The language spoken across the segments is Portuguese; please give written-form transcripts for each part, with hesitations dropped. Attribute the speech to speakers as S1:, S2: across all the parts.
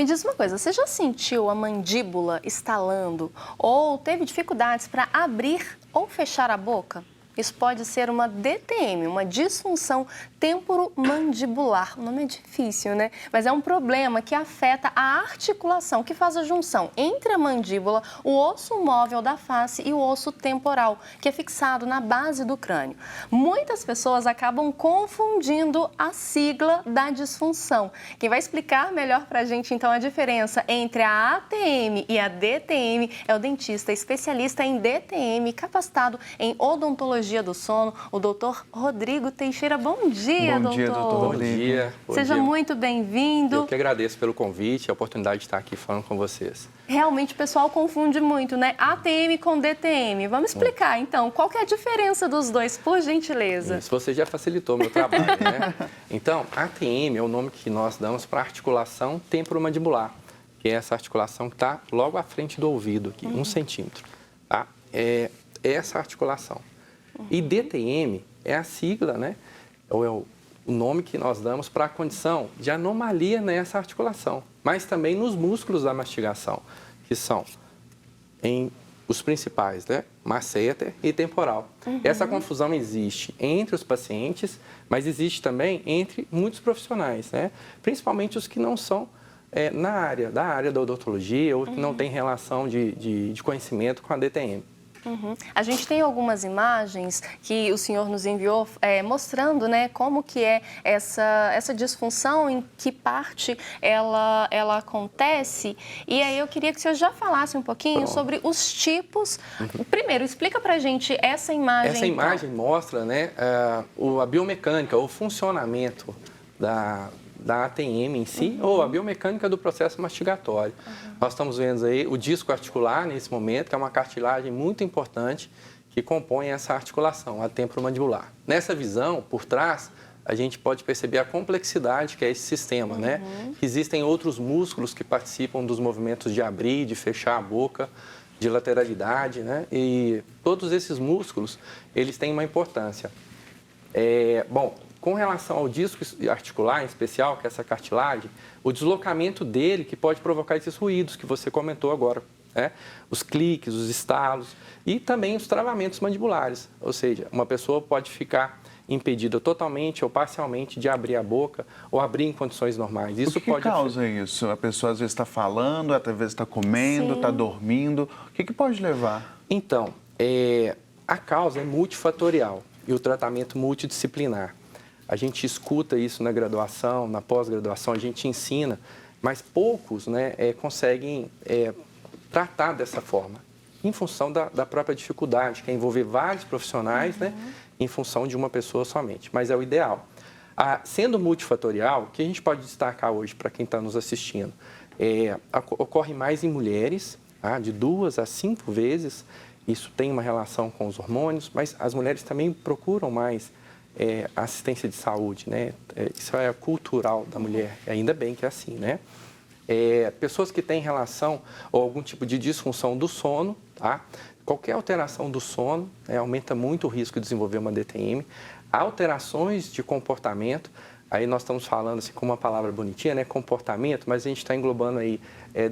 S1: Me diz uma coisa, você já sentiu a mandíbula estalando ou teve dificuldades para abrir ou fechar a boca? Isso pode ser uma DTM, uma disfunção temporomandibular. O nome é difícil, né? Mas é um problema que afeta a articulação, que faz a junção entre a mandíbula, o osso móvel da face e o osso temporal, que é fixado na base do crânio. Muitas pessoas acabam confundindo a sigla da disfunção. Quem vai explicar melhor pra gente, então, a diferença entre a ATM e a DTM é o dentista especialista em DTM, capacitado em odontologia do sono, o doutor Rodrigo Teixeira. Bom dia, doutor.
S2: Bom dia, doutor Rodrigo.
S3: Bom dia.
S1: Seja muito bem-vindo.
S3: Eu que agradeço pelo convite e a oportunidade de estar aqui falando com vocês.
S1: Realmente o pessoal confunde muito, né? ATM com DTM. Vamos explicar, então, qual que é a diferença dos dois, por gentileza?
S3: Isso, você já facilitou meu trabalho, né? Então, ATM é o nome que nós damos para a articulação temporomandibular, que é essa articulação que está logo à frente do ouvido, aqui, 1 centímetro, tá? É essa articulação. E DTM é a sigla, né? Ou é o nome que nós damos para a condição de anomalia nessa articulação, mas também nos músculos da mastigação, que são os principais, né? Masseter e temporal. Essa confusão existe entre os pacientes, mas existe também entre muitos profissionais, né? Principalmente os que não são da área da odontologia ou que não têm relação de conhecimento com a DTM.
S1: A gente tem algumas imagens que o senhor nos enviou mostrando, né, como que é essa disfunção, em que parte ela acontece. E aí eu queria que o senhor já falasse um pouquinho sobre os tipos. Primeiro, explica pra gente essa imagem.
S3: Essa imagem mostra, né, a biomecânica, o funcionamento da ATM em si, ou a biomecânica do processo mastigatório. Nós estamos vendo aí o disco articular nesse momento, que é uma cartilagem muito importante que compõe essa articulação, a temporomandibular. Nessa visão, por trás, a gente pode perceber a complexidade que é esse sistema, né? Existem outros músculos que participam dos movimentos de abrir, de fechar a boca, de lateralidade, né? E todos esses músculos, eles têm uma importância. Com relação ao disco articular, em especial, que é essa cartilagem, o deslocamento dele que pode provocar esses ruídos que você comentou agora, né? Os cliques, os estalos e também os travamentos mandibulares. Ou seja, uma pessoa pode ficar impedida totalmente ou parcialmente de abrir a boca ou abrir em condições normais. Isso
S2: o que causa isso? A pessoa às vezes está falando, às vezes está comendo, está dormindo. O que pode levar?
S3: Então, a causa é multifatorial e o tratamento multidisciplinar. A gente escuta isso na graduação, na pós-graduação, a gente ensina, mas poucos, né, conseguem tratar dessa forma, em função da própria dificuldade, que é envolver vários profissionais, né, em função de uma pessoa somente, mas é o ideal. Sendo multifatorial, o que a gente pode destacar hoje para quem está nos assistindo? Ocorre mais em mulheres, de 2 a 5 vezes, isso tem uma relação com os hormônios, mas as mulheres também procuram mais assistência de saúde, né? Isso é cultural da mulher, ainda bem que é assim, né? Pessoas que têm relação ou algum tipo de disfunção do sono, tá? Qualquer alteração do sono aumenta muito o risco de desenvolver uma DTM. Alterações de comportamento, aí nós estamos falando assim com uma palavra bonitinha, né? Comportamento, mas a gente está englobando aí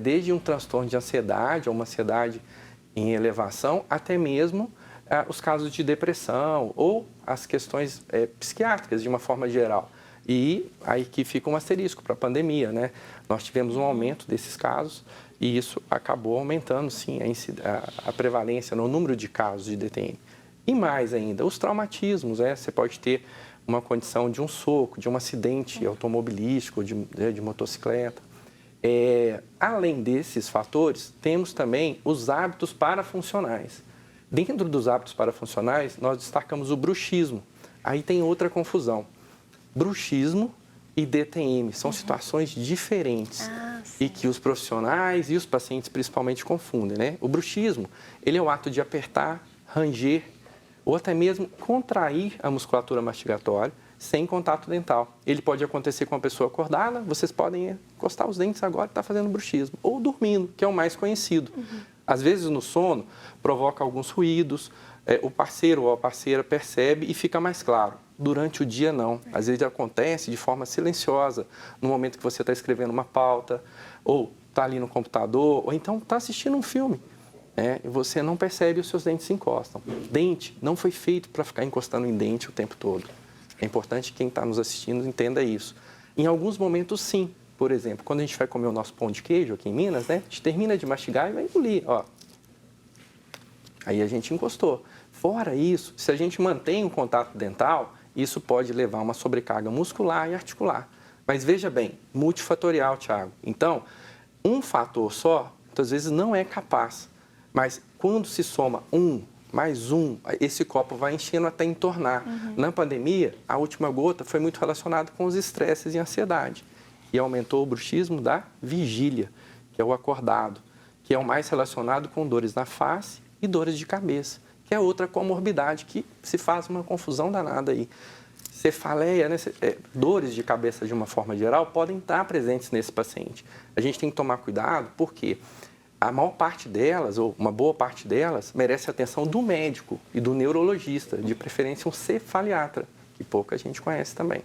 S3: desde um transtorno de ansiedade ou uma ansiedade em elevação, até mesmo os casos de depressão ou as questões psiquiátricas de uma forma geral. E aí que fica um asterisco para a pandemia, né? Nós tivemos um aumento desses casos e isso acabou aumentando, sim, a prevalência no número de casos de DTM. E mais ainda, os traumatismos, né? Você pode ter uma condição de um soco, de um acidente automobilístico, de motocicleta. Além desses fatores, temos também os hábitos parafuncionais. Dentro dos hábitos parafuncionais, nós destacamos o bruxismo. Aí tem outra confusão. Bruxismo e DTM são situações diferentes e que os profissionais e os pacientes principalmente confundem, né? O bruxismo, ele é o ato de apertar, ranger ou até mesmo contrair a musculatura mastigatória sem contato dental. Ele pode acontecer com a pessoa acordada, vocês podem encostar os dentes agora e estar fazendo bruxismo, ou dormindo, que é o mais conhecido. Às vezes, no sono, provoca alguns ruídos, o parceiro ou a parceira percebe e fica mais claro. Durante o dia, não. Às vezes acontece de forma silenciosa, no momento que você está escrevendo uma pauta, ou está ali no computador, ou então está assistindo um filme. E você não percebe e os seus dentes se encostam. Dente não foi feito para ficar encostando em dente o tempo todo. É importante que quem está nos assistindo entenda isso. Em alguns momentos, sim. Por exemplo, quando a gente vai comer o nosso pão de queijo aqui em Minas, né? A gente termina de mastigar e vai engolir, ó. Aí a gente encostou. Fora isso, se a gente mantém o contato dental, isso pode levar a uma sobrecarga muscular e articular. Mas veja bem, multifatorial, Thiago. Então, um fator só, muitas vezes não é capaz. Mas quando se soma um, mais um, esse copo vai enchendo até entornar. Na pandemia, a última gota foi muito relacionada com os estresses e ansiedade. E aumentou o bruxismo da vigília, que é o acordado, que é o mais relacionado com dores na face e dores de cabeça, que é outra comorbidade que se faz uma confusão danada aí. Cefaleia, né? Dores de cabeça de uma forma geral podem estar presentes nesse paciente. A gente tem que tomar cuidado porque a maior parte delas, ou uma boa parte delas, merece a atenção do médico e do neurologista, de preferência um cefaliatra, que pouca gente conhece também,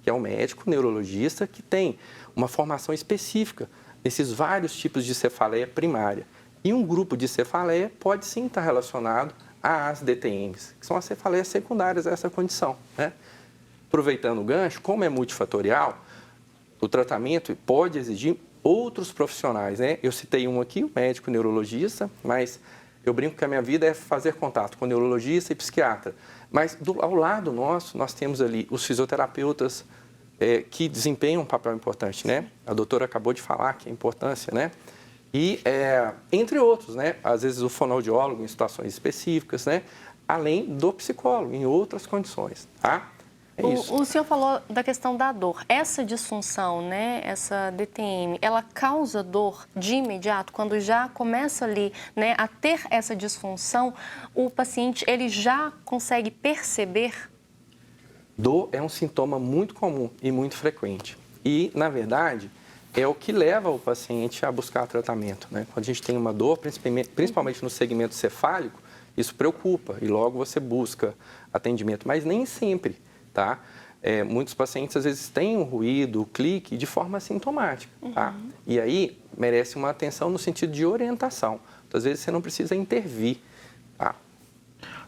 S3: que é um médico neurologista que tem uma formação específica nesses vários tipos de cefaleia primária. E um grupo de cefaleia pode sim estar relacionado às DTMs, que são as cefaleias secundárias a essa condição, né? Aproveitando o gancho, como é multifatorial, o tratamento pode exigir outros profissionais, né? Eu citei um aqui, o médico neurologista, mas eu brinco que a minha vida é fazer contato com neurologista e psiquiatra. Mas ao lado nosso, nós temos ali os fisioterapeutas que desempenham um papel importante, né? A doutora acabou de falar que é a importância, né? E, entre outros, né? Às vezes o fonoaudiólogo em situações específicas, né? Além do psicólogo, em outras condições, tá? É isso.
S1: O senhor falou da questão da dor. Essa disfunção, né, essa DTM, ela causa dor de imediato? Quando já começa ali, né, a ter essa disfunção, o paciente ele já consegue perceber?
S3: Dor é um sintoma muito comum e muito frequente. E, na verdade, é o que leva o paciente a buscar tratamento, né? Quando a gente tem uma dor, principalmente no segmento cefálico, isso preocupa e logo você busca atendimento, mas nem sempre. Tá? Muitos pacientes, às vezes, têm um ruído, um clique de forma assintomática. Tá? E aí, merece uma atenção no sentido de orientação. Então, às vezes, você não precisa intervir. Tá?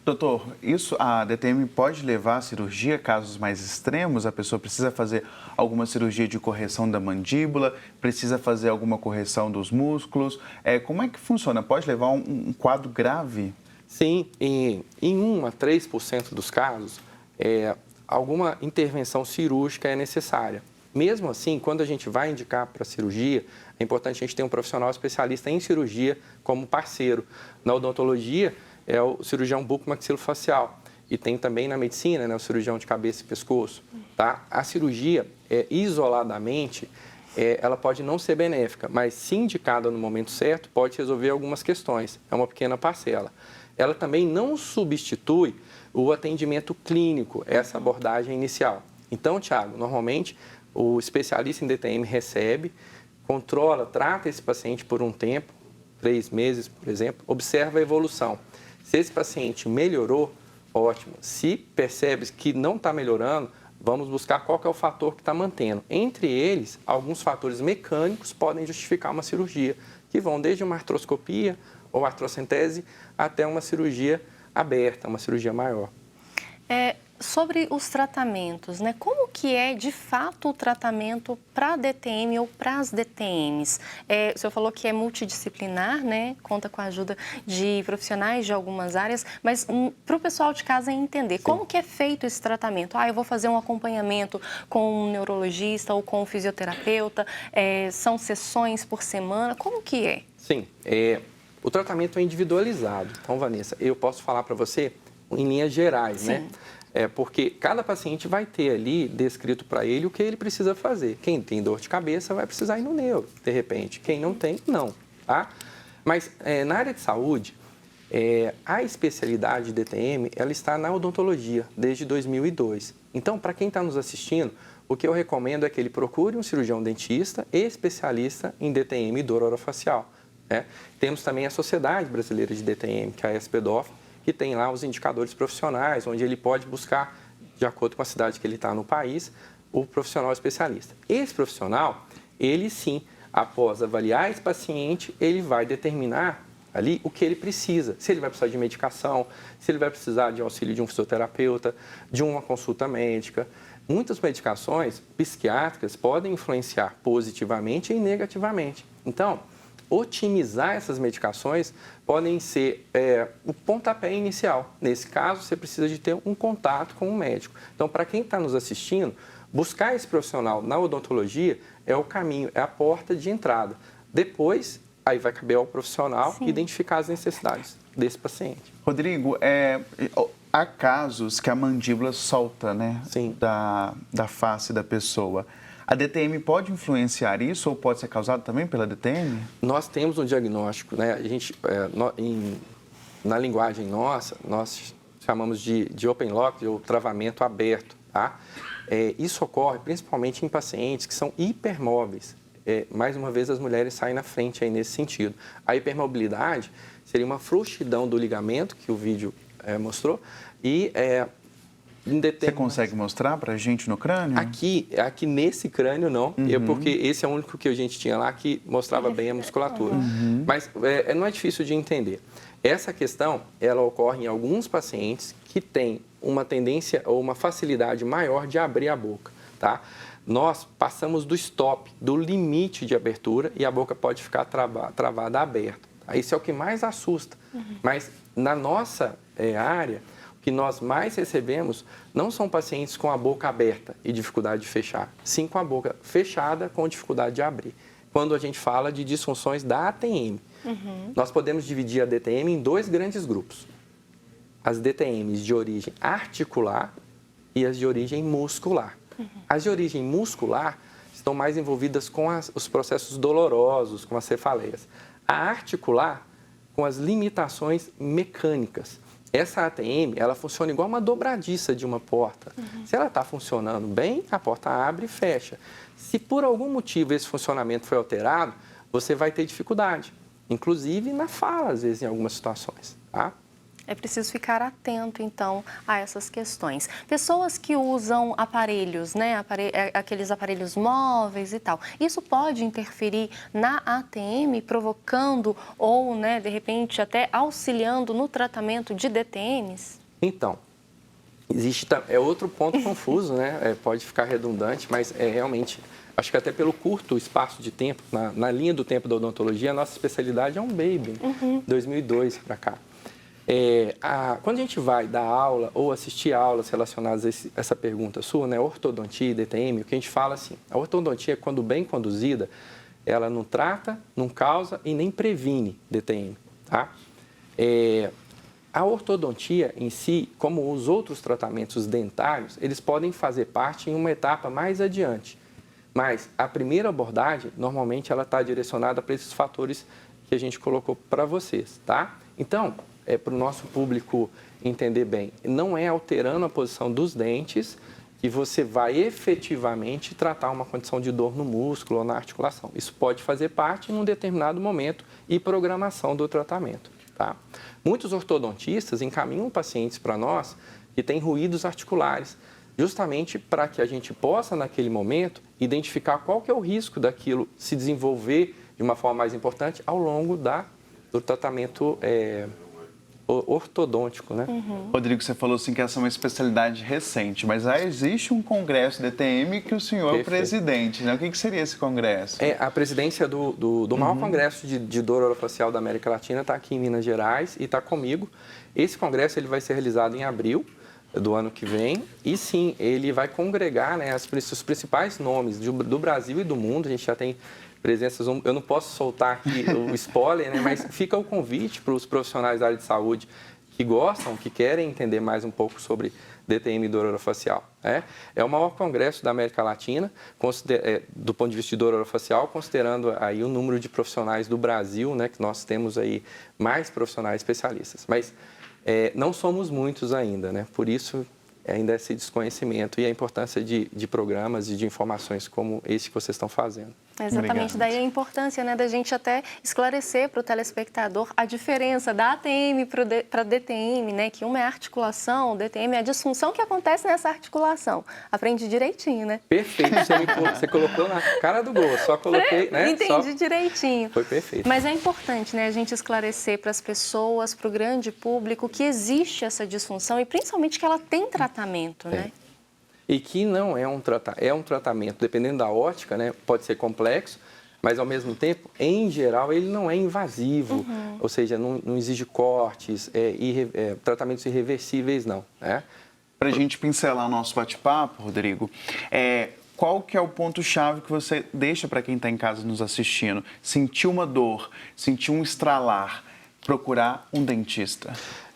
S2: Doutor, a DTM pode levar à cirurgia, casos mais extremos? A pessoa precisa fazer alguma cirurgia de correção da mandíbula? Precisa fazer alguma correção dos músculos? Como é que funciona? Pode levar a um quadro grave?
S3: Sim, em 1 a 3% dos casos, alguma intervenção cirúrgica é necessária. Mesmo assim, quando a gente vai indicar para cirurgia, é importante a gente ter um profissional especialista em cirurgia como parceiro. Na odontologia, é o cirurgião bucomaxilofacial. E tem também na medicina, né, o cirurgião de cabeça e pescoço. Tá? A cirurgia, isoladamente, ela pode não ser benéfica, mas se indicada no momento certo, pode resolver algumas questões. É uma pequena parcela. Ela também não substitui o atendimento clínico, essa abordagem inicial. Então, Thiago, normalmente o especialista em DTM recebe, controla, trata esse paciente por um tempo, 3 meses, por exemplo, observa a evolução. Se esse paciente melhorou, ótimo. Se percebe que não está melhorando, vamos buscar qual que é o fator que está mantendo. Entre eles, alguns fatores mecânicos podem justificar uma cirurgia, que vão desde uma artroscopia ou artrocentese até uma cirurgia aberta, uma cirurgia maior.
S1: Sobre os tratamentos, né? Como que é, de fato, o tratamento para a DTM ou para as DTMs? O senhor falou que é multidisciplinar, né? Conta com a ajuda de profissionais de algumas áreas, mas para o pessoal de casa entender, como que é feito esse tratamento? Eu vou fazer um acompanhamento com um neurologista ou com um fisioterapeuta, são sessões por semana, como que é?
S3: Sim, o tratamento é individualizado. Então, Vanessa, eu posso falar para você em linhas gerais,
S1: Sim.
S3: né? Porque cada paciente vai ter ali descrito para ele o que ele precisa fazer. Quem tem dor de cabeça vai precisar ir no neuro, de repente. Quem não tem, não. Tá? Mas na área de saúde, a especialidade de DTM, ela está na odontologia desde 2002. Então, para quem está nos assistindo, o que eu recomendo é que ele procure um cirurgião dentista especialista em DTM e dor orofacial. Né? Temos também a Sociedade Brasileira de DTM, que é a SBDOF, que tem lá os indicadores profissionais, onde ele pode buscar, de acordo com a cidade que ele está no país, o profissional especialista. Esse profissional, ele sim, após avaliar esse paciente, ele vai determinar ali o que ele precisa. Se ele vai precisar de medicação, se ele vai precisar de auxílio de um fisioterapeuta, de uma consulta médica. Muitas medicações psiquiátricas podem influenciar positivamente e negativamente. Então, otimizar essas medicações podem ser o pontapé inicial. Nesse caso, você precisa de ter um contato com um médico. Então, para quem está nos assistindo, buscar esse profissional na odontologia é o caminho, é a porta de entrada. Depois, aí vai caber ao profissional identificar as necessidades desse paciente.
S2: Rodrigo, há casos que a mandíbula solta, né?
S3: Sim.
S2: Da face da pessoa. A DTM pode influenciar isso ou pode ser causado também pela DTM?
S3: Nós temos um diagnóstico, né? A gente, na linguagem nossa, nós chamamos de open lock, ou travamento aberto, tá? Isso ocorre principalmente em pacientes que são hipermóveis. Mais uma vez, as mulheres saem na frente aí nesse sentido. A hipermobilidade seria uma frouxidão do ligamento, que o vídeo mostrou, e
S2: Você consegue mostrar para a gente no crânio?
S3: Aqui nesse crânio não, porque esse é o único que a gente tinha lá que mostrava bem a musculatura. Mas não é difícil de entender. Essa questão, ela ocorre em alguns pacientes que têm uma tendência ou uma facilidade maior de abrir a boca, tá? Nós passamos do stop, do limite de abertura, e a boca pode ficar travada aberta. Isso é o que mais assusta. Mas na nossa área, o que nós mais recebemos não são pacientes com a boca aberta e dificuldade de fechar, sim com a boca fechada com dificuldade de abrir. Quando a gente fala de disfunções da ATM, nós podemos dividir a DTM em dois grandes grupos. As DTMs de origem articular e as de origem muscular. As de origem muscular estão mais envolvidas com os processos dolorosos, com as cefaleias. A articular, com as limitações mecânicas. Essa ATM, ela funciona igual uma dobradiça de uma porta. Se ela está funcionando bem, a porta abre e fecha. Se por algum motivo esse funcionamento foi alterado, você vai ter dificuldade. Inclusive na fala, às vezes, em algumas situações, tá?
S1: É preciso ficar atento, então, a essas questões. Pessoas que usam aparelhos, né? Aqueles aparelhos móveis e tal. Isso pode interferir na ATM, provocando ou, né, de repente, até auxiliando no tratamento de DTMs?
S3: Então, existe outro ponto confuso, né? Pode ficar redundante, mas realmente... Acho que até pelo curto espaço de tempo, na linha do tempo da odontologia, a nossa especialidade é um baby, 2002 para cá. Quando a gente vai dar aula ou assistir aulas relacionadas a essa pergunta sua, né, ortodontia e DTM, o que a gente fala assim, a ortodontia, quando bem conduzida, ela não trata, não causa e nem previne DTM, tá? A ortodontia em si, como os outros tratamentos dentários, eles podem fazer parte em uma etapa mais adiante. Mas a primeira abordagem, normalmente, ela está direcionada para esses fatores que a gente colocou para vocês, tá? Então, para o nosso público entender bem, não é alterando a posição dos dentes que você vai efetivamente tratar uma condição de dor no músculo ou na articulação. Isso pode fazer parte em um determinado momento e programação do tratamento, tá? Muitos ortodontistas encaminham pacientes para nós que têm ruídos articulares, justamente para que a gente possa, naquele momento, identificar qual que é o risco daquilo se desenvolver de uma forma mais importante ao longo do tratamento ortodôntico, né?
S2: Rodrigo, você falou assim que essa é uma especialidade recente, mas já existe um congresso DTM que o senhor é o presidente, né? O que seria esse congresso?
S3: A presidência do maior congresso de dor orofacial da América Latina está aqui em Minas Gerais e está comigo. Esse congresso ele vai ser realizado em abril do ano que vem, e sim, ele vai congregar, né, os principais nomes do Brasil e do mundo. A gente já tem presenças, eu não posso soltar aqui o spoiler, né, mas fica o convite para os profissionais da área de saúde que gostam, que querem entender mais um pouco sobre DTM e dor orofacial. É o maior congresso da América Latina, do ponto de vista de dor orofacial, considerando aí o número de profissionais do Brasil, né, que nós temos aí mais profissionais especialistas. Mas não somos muitos ainda, né? Por isso ainda esse desconhecimento e a importância de programas e de informações como esse que vocês estão fazendo.
S1: Exatamente,
S2: Obrigado.
S1: daí a importância, né, da gente até esclarecer para o telespectador a diferença da ATM para a DTM, né, que uma é a articulação, o DTM é a disfunção que acontece nessa articulação. Aprendi direitinho, né?
S3: Perfeito, você colocou na cara do gol, só coloquei, né?
S1: Entendi direitinho.
S3: Foi perfeito.
S1: Mas é importante, né, a gente esclarecer para as pessoas, para o grande público, que existe essa disfunção e principalmente que ela tem tratamento, né?
S3: E que não é um tratamento, dependendo da ótica, né, pode ser complexo, mas ao mesmo tempo, em geral, ele não é invasivo, ou seja, não exige cortes, tratamentos irreversíveis, não. Né?
S2: Para a gente pincelar o nosso bate-papo, Rodrigo, qual que é o ponto-chave que você deixa para quem está em casa nos assistindo? Sentir uma dor, sentir um estralar, procurar um dentista.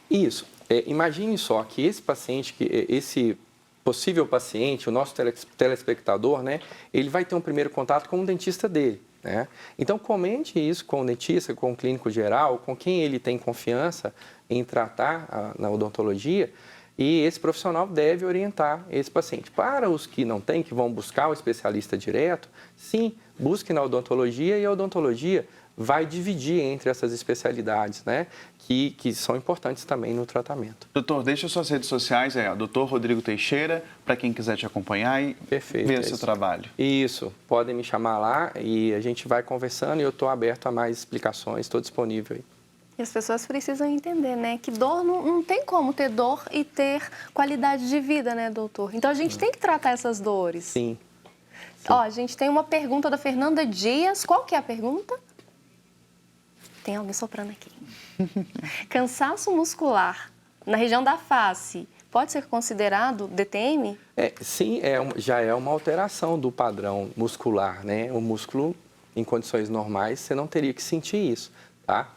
S3: Isso. Imagine só que esse paciente, esse possível paciente, o nosso telespectador, né, ele vai ter um primeiro contato com o dentista dele. Né? Então, comente isso com o dentista, com o clínico geral, com quem ele tem confiança em tratar na odontologia, e esse profissional deve orientar esse paciente. Para os que não têm, que vão buscar o especialista direto, sim, busque na odontologia, e a odontologia vai dividir entre essas especialidades, né, que são importantes também no tratamento.
S2: Doutor, deixa suas redes sociais, Dr. Rodrigo Teixeira, para quem quiser te acompanhar e ver seu trabalho.
S3: Isso, podem me chamar lá e a gente vai conversando, e eu estou aberto a mais explicações, estou disponível aí.
S1: E as pessoas precisam entender, né, que dor não tem como ter dor e ter qualidade de vida, né, doutor? Então a gente tem que tratar essas dores.
S3: Sim.
S1: Ó, a gente tem uma pergunta da Fernanda Dias. Qual que é a pergunta? Tem alguém soprando aqui. Cansaço muscular na região da face pode ser considerado DTM?
S3: Sim, já é uma alteração do padrão muscular, né? O músculo, em condições normais, você não teria que sentir isso, tá?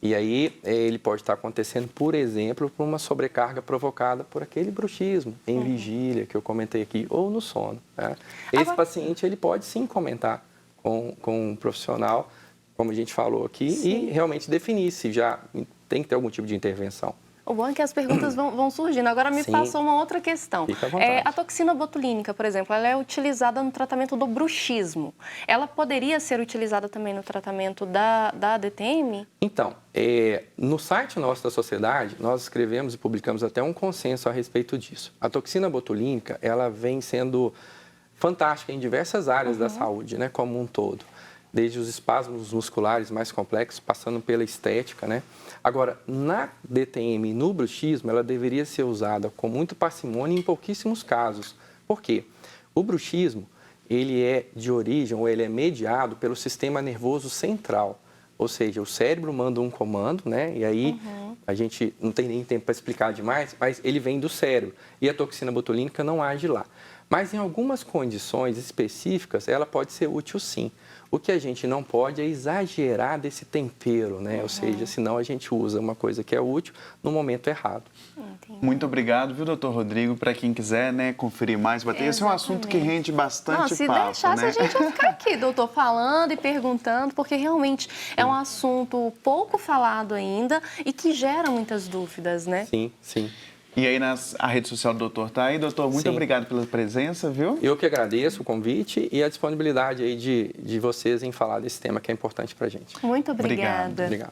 S3: E aí, ele pode estar acontecendo, por exemplo, por uma sobrecarga provocada por aquele bruxismo em vigília, que eu comentei aqui, ou no sono. Né? Esse paciente, ele pode sim comentar com um profissional, como a gente falou aqui, e realmente definir se já tem que ter algum tipo de intervenção.
S1: O bom é que as perguntas vão surgindo. Agora me passou uma outra questão.
S3: Fica à vontade.
S1: A toxina botulínica, por exemplo, ela é utilizada no tratamento do bruxismo. Ela poderia ser utilizada também no tratamento da DTM?
S3: Então, no site nosso da sociedade, nós escrevemos e publicamos até um consenso a respeito disso. A toxina botulínica, ela vem sendo fantástica em diversas áreas da saúde, né, como um todo. Desde os espasmos musculares mais complexos, passando pela estética, né? Agora, na DTM, no bruxismo, ela deveria ser usada com muito parcimônia em pouquíssimos casos. Por quê? O bruxismo, ele é de origem, ou ele é mediado pelo sistema nervoso central. Ou seja, o cérebro manda um comando, né? E aí a gente não tem nem tempo para explicar demais, mas ele vem do cérebro. E a toxina botulínica não age lá. Mas em algumas condições específicas, ela pode ser útil sim. O que a gente não pode é exagerar desse tempero, né? Ou seja, senão a gente usa uma coisa que é útil no momento errado.
S1: Entendi.
S2: Muito obrigado, viu, doutor Rodrigo? Para quem quiser, né, conferir mais, bater. Esse é um assunto que rende bastante
S1: se
S2: papo,
S1: deixasse,
S2: né?
S1: a gente ia ficar aqui, doutor, falando e perguntando, porque realmente é um assunto pouco falado ainda e que gera muitas dúvidas, né?
S3: Sim, sim.
S2: E aí a rede social do doutor tá aí. Doutor, muito obrigado pela presença, viu?
S3: Eu que agradeço o convite e a disponibilidade aí de vocês em falar desse tema que é importante pra gente.
S1: Muito obrigada.
S2: Obrigado.
S3: Obrigado.